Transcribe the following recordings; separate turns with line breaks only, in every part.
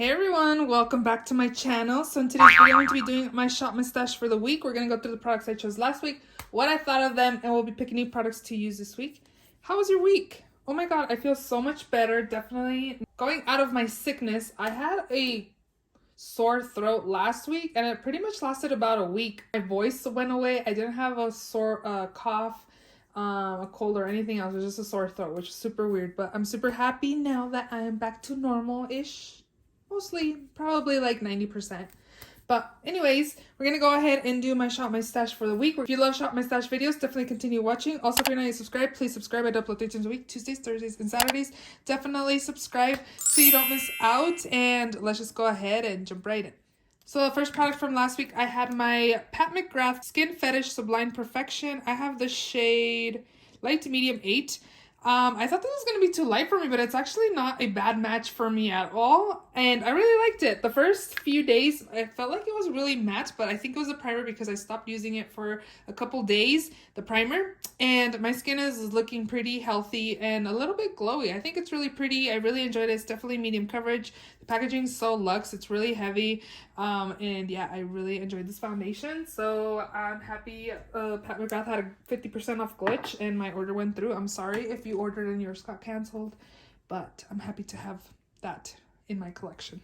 Hey everyone, welcome back to my channel. So in today's video, I'm going to be doing my shop my stash for the week. We're going to go through the products I chose last week, what I thought of them, and we'll be picking new products to use this week. How was your week? Oh my god, I feel so much better. Definitely going out of my sickness. I had a sore throat last week and it pretty much lasted about a week. My voice went away. I didn't have a sore cough, a cold or anything else. It was just a sore throat, which is super weird, but I'm super happy now that I am back to normal-ish. Mostly, probably like 90%. But anyways, we're going to go ahead and do my shop my stash for the week. If you love shop my stash videos, definitely continue watching. Also, if you're not yet subscribed, please subscribe. I upload 3 times a week, Tuesdays, Thursdays, and Saturdays. Definitely subscribe so you don't miss out. And let's just go ahead and jump right in. So the first product from last week, I had my Pat McGrath Skin Fetish Sublime Perfection. I have the shade Light to Medium 8. I thought this was going to be too light for me, but it's actually not a bad match for me at all. And I really liked it. The first few days, I felt like it was really matte, but I think it was a primer because I stopped using it for a couple days, the primer. And my skin is looking pretty healthy and a little bit glowy. I think it's really pretty. I really enjoyed it. It's definitely medium coverage. The packaging is so luxe. It's really heavy. And yeah, I really enjoyed this foundation. So I'm happy Pat McGrath had a 50% off glitch and my order went through. I'm sorry if you ordered and yours got canceled, but I'm happy to have that in my collection.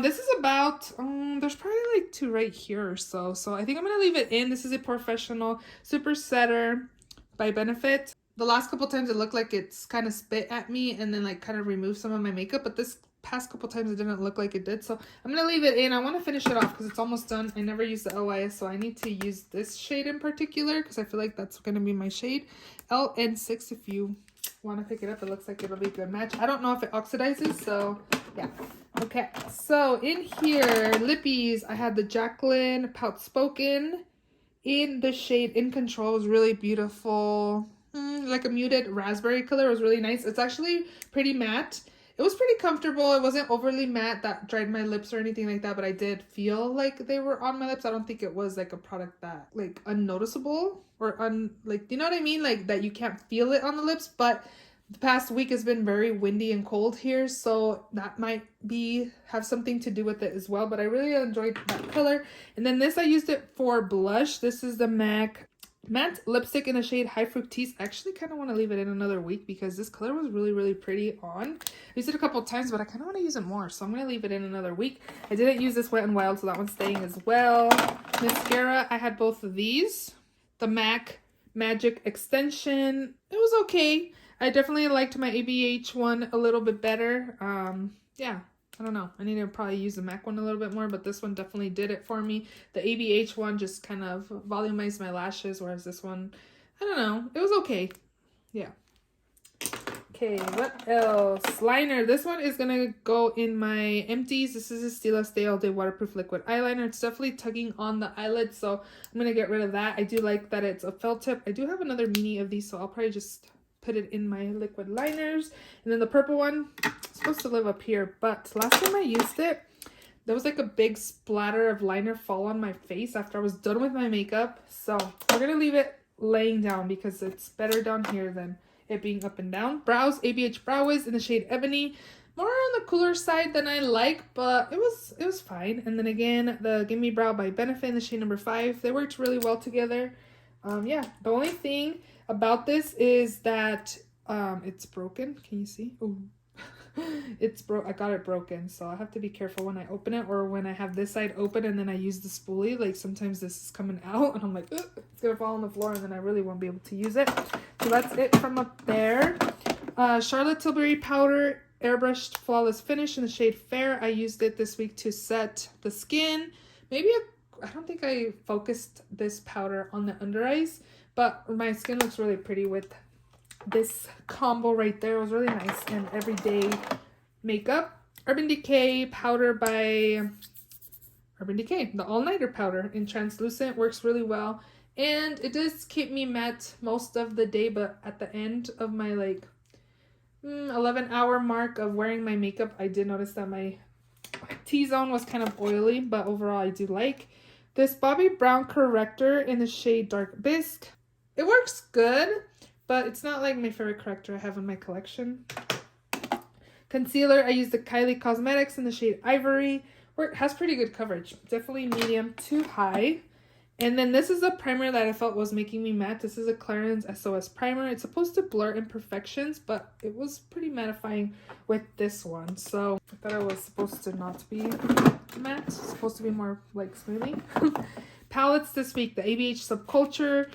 This is about, there's probably like 2 right here or so. So I think I'm going to leave it in. This is a Professional Super Setter by Benefit. The last couple times it looked like it's kind of spit at me and then like kind of removed some of my makeup, but this past couple times it didn't look like it did, so I'm gonna leave it in. I want to finish it off because it's almost done. I never used the OIS, so I need to use this shade in particular because I feel like that's gonna be my shade. LN6 if you want to pick it up. It looks like it'll be a good match. I don't know if it oxidizes, so yeah. Okay, so in here, lippies, I had the Jacqueline Pout Spoken in the shade In Control. It was really beautiful. Like a muted raspberry color. It was really nice. It's actually pretty matte. It was pretty comfortable. It wasn't overly matte that dried my lips or anything like that, but I did feel like they were on my lips. I don't think it was like a product that like unnoticeable or like, you know what I mean? Like that you can't feel it on the lips, but the past week has been very windy and cold here, so that might have something to do with it as well, but I really enjoyed that color. And then this, I used it for blush. This is the MAC matte lipstick in the shade High Fructose. I actually kind of want to leave it in another week because this color was really pretty on. I used it a couple of times, but I kind of want to use it more, so I'm going to leave it in another week. I didn't use this Wet n Wild, so that one's staying as well. Mascara, I had both of these. The MAC Magic Extension. It was okay. I definitely liked my ABH one a little bit better. Yeah, I don't know. I need to probably use the MAC one a little bit more, but this one definitely did it for me. The ABH one just kind of volumized my lashes, whereas this one, I don't know. It was okay. Yeah. Okay, what else? Liner. This one is going to go in my empties. This is a Stila Stay All Day Waterproof Liquid Eyeliner. It's definitely tugging on the eyelid, so I'm going to get rid of that. I do like that it's a felt tip. I do have another mini of these, so I'll probably just put it in my liquid liners. And then the purple one, it's supposed to live up here, but last time I used it, there was like a big splatter of liner fall on my face after I was done with my makeup. So we're gonna leave it laying down because it's better down here than it being up and down. Brows, ABH Brow Wiz in the shade Ebony. More on the cooler side than I like, but it was fine. And then again, the Gimme Brow by Benefit in the shade number 5. They worked really well together. Yeah, the only thing about this is that it's broken. Can you see? Oh, I got it broken, so I have to be careful when I open it, or when I have this side open and then I use the spoolie. Like sometimes this is coming out and I'm like, it's gonna fall on the floor, and then I really won't be able to use it. So that's it from up there. Charlotte Tilbury powder airbrushed flawless finish in the shade Fair. I used it this week to set the skin. I don't think I focused this powder on the under eyes, but my skin looks really pretty with this combo right there. It was really nice and everyday makeup. Urban Decay powder by Urban Decay, the all-nighter powder in translucent, works really well, and it does keep me matte most of the day, but at the end of my like 11-hour mark of wearing my makeup, I did notice that my T-zone was kind of oily, but overall I do like this Bobbi Brown corrector in the shade Dark Bisque. It works good, but it's not like my favorite corrector I have in my collection. Concealer, I use the Kylie Cosmetics in the shade Ivory, where it has pretty good coverage. Definitely medium to high. And then this is a primer that I felt was making me matte. This is a Clarins SOS primer. It's supposed to blur imperfections, but it was pretty mattifying with this one. So I thought it was supposed to not be matte. It's supposed to be more like smoothing. Palettes this week, the ABH Subculture.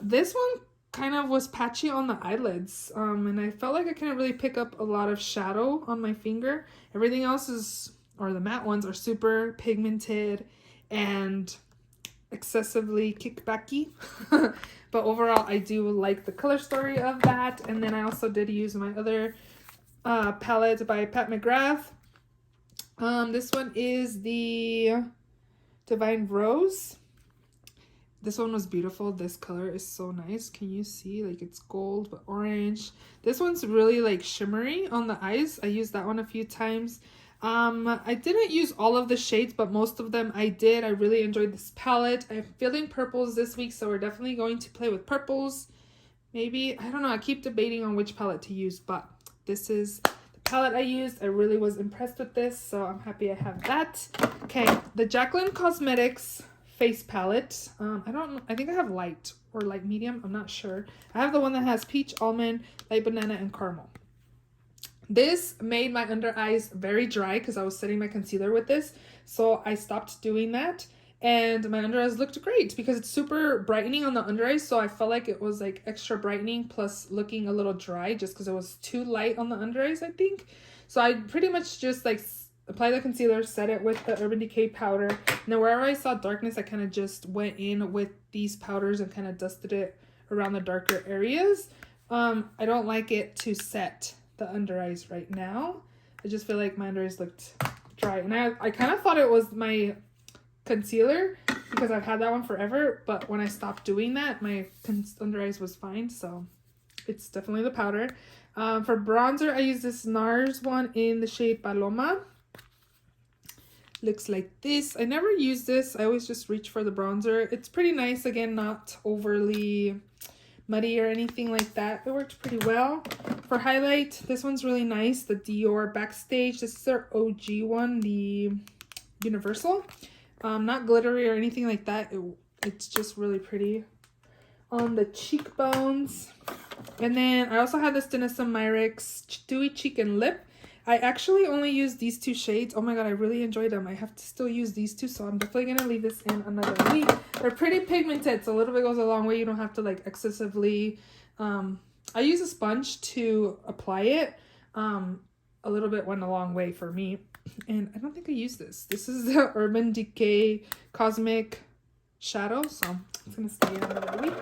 This one kind of was patchy on the eyelids. And I felt like I couldn't really pick up a lot of shadow on my finger. Everything else is, or the matte ones are super pigmented and excessively kickbacky. But overall I do like the color story of that. And then I also did use my other palette by Pat McGrath. This one is the Divine Rose. This one was beautiful. This color is so nice. Can you see? Like, it's gold but orange. This one's really like shimmery on the eyes. I used that one a few times. I didn't use all of the shades, but most of them I did. I really enjoyed this palette. I'm feeling purples this week, so we're definitely going to play with purples. Maybe, I don't know, I keep debating on which palette to use, but this is the palette I used. I really was impressed with this, so I'm happy I have that. Okay, the Jaclyn Cosmetics face palette. I think I have light or light medium. I'm not sure. I have the one that has peach, almond, light banana, and caramel. This made my under eyes very dry because I was setting my concealer with this. So I stopped doing that. And my under eyes looked great because it's super brightening on the under eyes. So I felt like it was like extra brightening plus looking a little dry just because it was too light on the under eyes, I think. So I pretty much just like apply the concealer, set it with the Urban Decay powder. And then wherever I saw darkness, I kind of just went in with these powders and kind of dusted it around the darker areas. I don't like it to set the under eyes right now. I just feel like my under eyes looked dry, and I kind of thought it was my concealer because I've had that one forever, but when I stopped doing that, my under eyes was fine. So it's definitely the powder. For bronzer, I use this NARS one in the shade Paloma. Looks like this. I never use this. I always just reach for the bronzer. It's pretty nice. Again, not overly muddy or anything like that. It worked pretty well. For highlight, this one's really nice. The Dior Backstage. This is their OG one, the Universal. Not glittery or anything like that. It's just really pretty on the cheekbones. And then I also have this Denison Myricks Dewy Cheek and Lip. I actually only use these two shades. Oh my god, I really enjoyed them. I have to still use these two, so I'm definitely going to leave this in another week. They're pretty pigmented, so a little bit goes a long way. You don't have to like excessively... I use a sponge to apply it. A little bit went a long way for me. And I don't think I used this. This is the Urban Decay Cosmic Shadow, so it's going to stay in another week.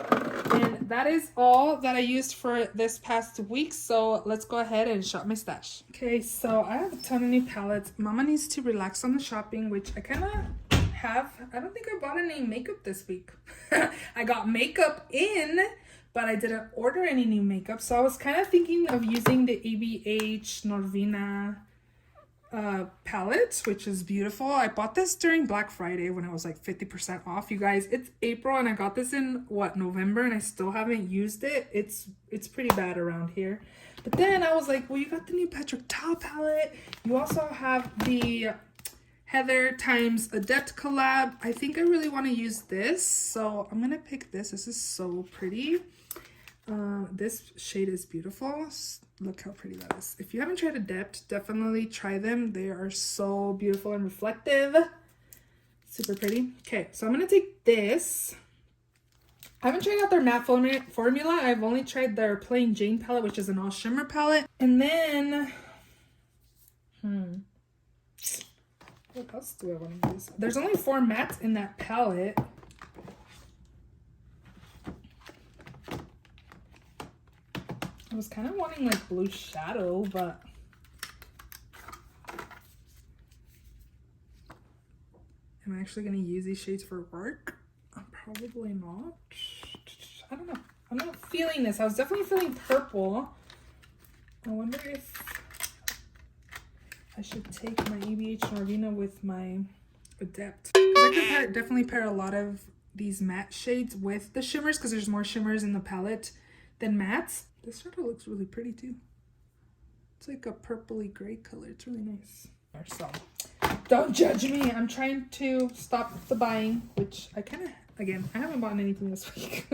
And that is all that I used for this past week, so let's go ahead and shop my stash. Okay, so I have a ton of new palettes. Mama needs to relax on the shopping, which I kind of have. I don't think I bought any makeup this week. I got makeup in, but I didn't order any new makeup, so I was kind of thinking of using the ABH Norvina palette, which is beautiful. I bought this during Black Friday when it was like 50% off. You guys, it's April and I got this in November, and I still haven't used it. It's pretty bad around here. But then I was like, well, you got the new Patrick Ta palette. You also have the Heather times Adept collab. I think I really want to use this, so I'm gonna pick this. This is so pretty. This shade is beautiful. Look how pretty that is. If you haven't tried Adept, definitely try them. They are so beautiful and reflective. Super pretty. Okay, so I'm gonna take this. I haven't tried out their matte formula. I've only tried their plain Jane palette, which is an all shimmer palette. And then, what else do I want to use? There's only 4 mattes in that palette. I was kind of wanting like blue shadow, but am I actually going to use these shades for work? Probably not. I don't know. I'm not feeling this. I was definitely feeling purple. I wonder if I should take my ABH Norvina with my Adept. Because I could definitely pair a lot of these matte shades with the shimmers, because there's more shimmers in the palette than mattes. This shadow looks really pretty too. It's like a purpley gray color. It's really nice. So don't judge me. I'm trying to stop the buying, which I kind of, again, I haven't bought anything this week.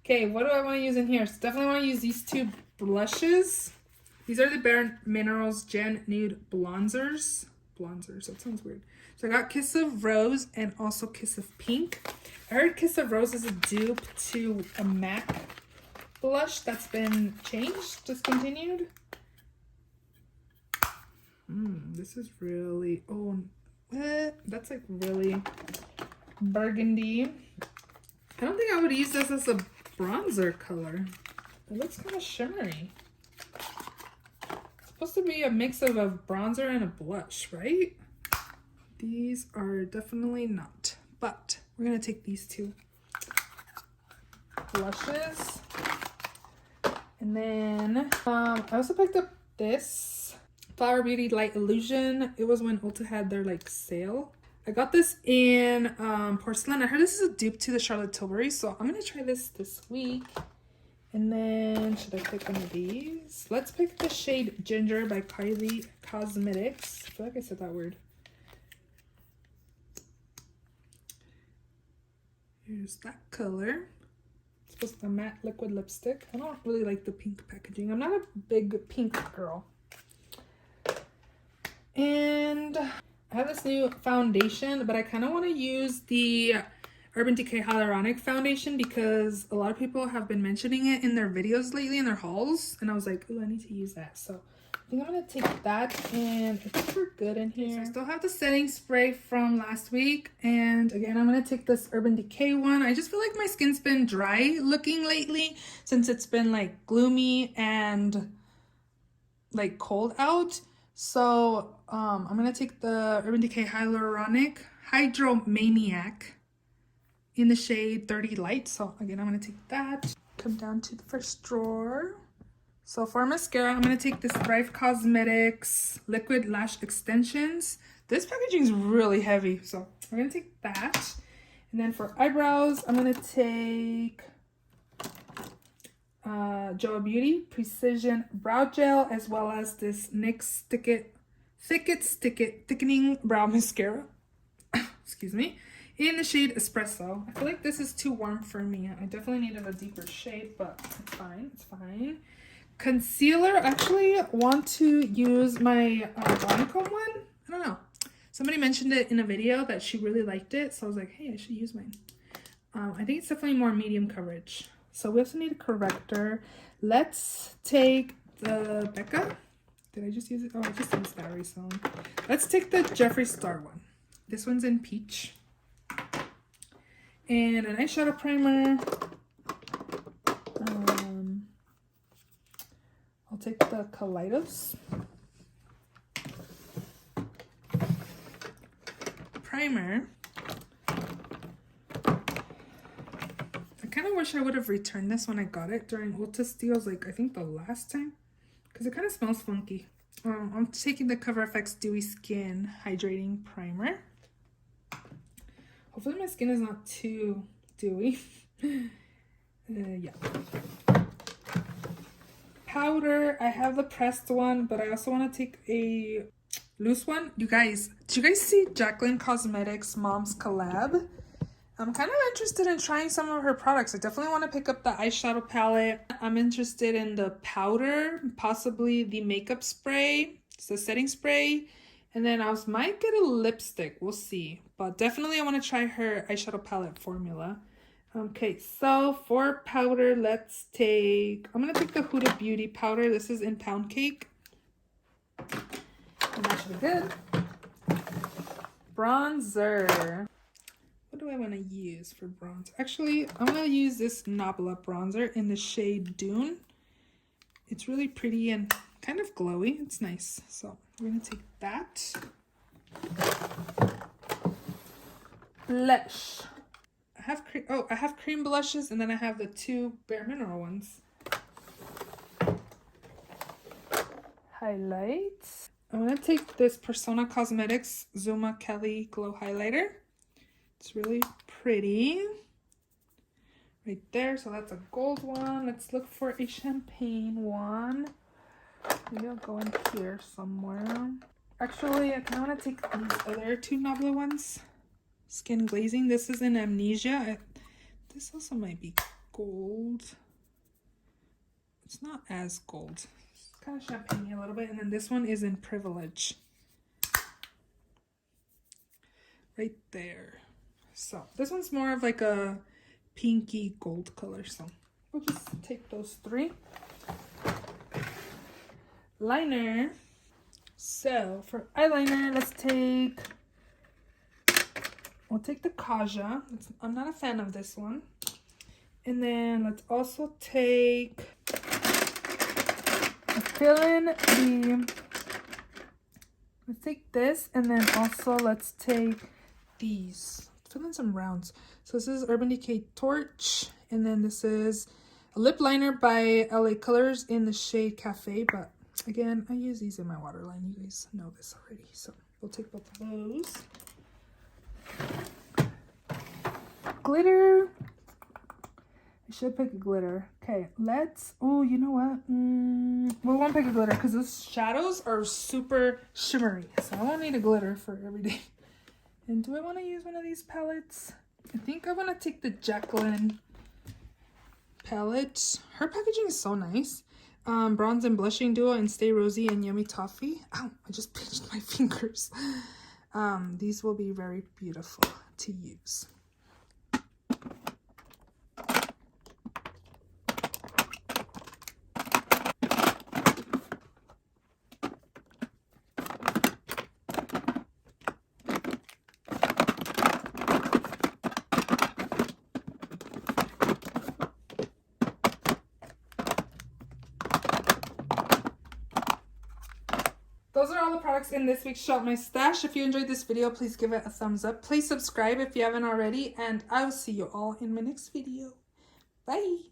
Okay, what do I want to use in here? So definitely want to use these two blushes. These are the Bare Minerals Gen Nude Bronzers. Bronzers, that sounds weird. So I got Kiss of Rose and also Kiss of Pink. I heard Kiss of Rose is a dupe to a MAC blush that's been changed, discontinued. This is really, oh, that's like really burgundy. I don't think I would use this as a bronzer color. It looks kind of shimmery. It's supposed to be a mix of a bronzer and a blush, right? These are definitely not, but we're gonna take these two blushes. And then I also picked up this Flower Beauty Light Illusion. It was when Ulta had their like sale. I got this in porcelain. I heard this is a dupe to the Charlotte Tilbury, so I'm gonna try this week. And then should I pick one of these? Let's pick the shade Ginger by Kylie Cosmetics. I feel like I said that word. Here's that color. It's supposed to be a matte liquid lipstick. I don't really like the pink packaging. I'm not a big pink girl. And I have this new foundation, but I kind of want to use the Urban Decay Hyaluronic Foundation because a lot of people have been mentioning it in their videos lately, in their hauls. And I was like, oh, I need to use that. So I think I'm going to take that, and I think we're good in here. So I still have the setting spray from last week. And again, I'm going to take this Urban Decay one. I just feel like my skin's been dry looking lately since it's been like gloomy and like cold out. So I'm going to take the Urban Decay Hyaluronic Hydromaniac in the shade 30 Light. So again, I'm going to take that. Come down to the first drawer. So for mascara, I'm going to take this Thrive Cosmetics Liquid Lash Extensions. This packaging is really heavy, so we're going to take that. And then for eyebrows, I'm going to take Joa Beauty Precision Brow Gel, as well as this NYX Thickening Brow Mascara. Excuse me. In the shade Espresso. I feel like this is too warm for me. I definitely needed a deeper shade, but it's fine. It's fine. Concealer. I actually want to use my Lancome one. I don't know. Somebody mentioned it in a video that she really liked it, so I was like, hey, I should use mine. I think it's definitely more medium coverage. So we also need a corrector. Let's take the Becca. Did I just use it? Oh, I just used that recently. Let's take the Jeffree Star one. This one's in peach. And an eyeshadow primer. I'll take the Kaleidos primer. I kind of wish I would have returned this when I got it during Ulta steals, like I think the last time, because it kind of smells funky. I'm taking the Cover FX Dewy Skin Hydrating Primer. Hopefully my skin is not too dewy. Yeah. Powder. I have the pressed one, but I also want to take a loose one. You guys, did you guys see Jaclyn Cosmetics Mom's collab? I'm kind of interested in trying some of her products. I definitely want to pick up the eyeshadow palette. I'm interested in the powder, possibly the makeup spray. It's the setting spray. And then I might get a lipstick. We'll see. But definitely I want to try her eyeshadow palette formula. Okay, so for powder, I'm going to take the Huda Beauty powder. This is in Pound Cake. And that should be good. Bronzer. What do I want to use for bronzer? Actually, I'm going to use this Nabla bronzer in the shade Dune. It's really pretty and kind of glowy. It's nice. So we're going to take that. Blush. I have cream blushes, and then I have the two Bare Mineral ones. Highlights. I'm going to take this Persona Cosmetics Zuma Kelly Glow Highlighter. It's really pretty. Right there. So that's a gold one. Let's look for a champagne one. Maybe I'll go in here somewhere. Actually, I kind of want to take these other two Nabla ones. Skin glazing. This is in Amnesia. This also might be gold. It's not as gold. It's kind of champagne a little bit. And then this one is in Privilege. Right there. So this one's more of like a pinky gold color. So we'll just take those three. Liner. So for eyeliner, we'll take the Kaja. I'm not a fan of this one. And then let's also take, let's take this, and then also let's take these. Fill in some rounds. So this is Urban Decay Torch, and then this is a lip liner by LA Colors in the shade Cafe, but again, I use these in my waterline. You guys know this already. So we'll take both of those. Glitter. I should pick a glitter. Okay, oh, you know what? We won't pick a glitter because those shadows are super shimmery. So I won't need a glitter for every day. And do I want to use one of these palettes? I think I want to take the Jacqueline palette. Her packaging is so nice. Bronze and Blushing Duo and Stay Rosy and Yummy Toffee. Ow, I just pinched my fingers. These will be very beautiful to use. Those are all the products in this week's Shop My Stash. If you enjoyed this video, please give it a thumbs up. Please subscribe if you haven't already, and I will see you all in my next video. Bye!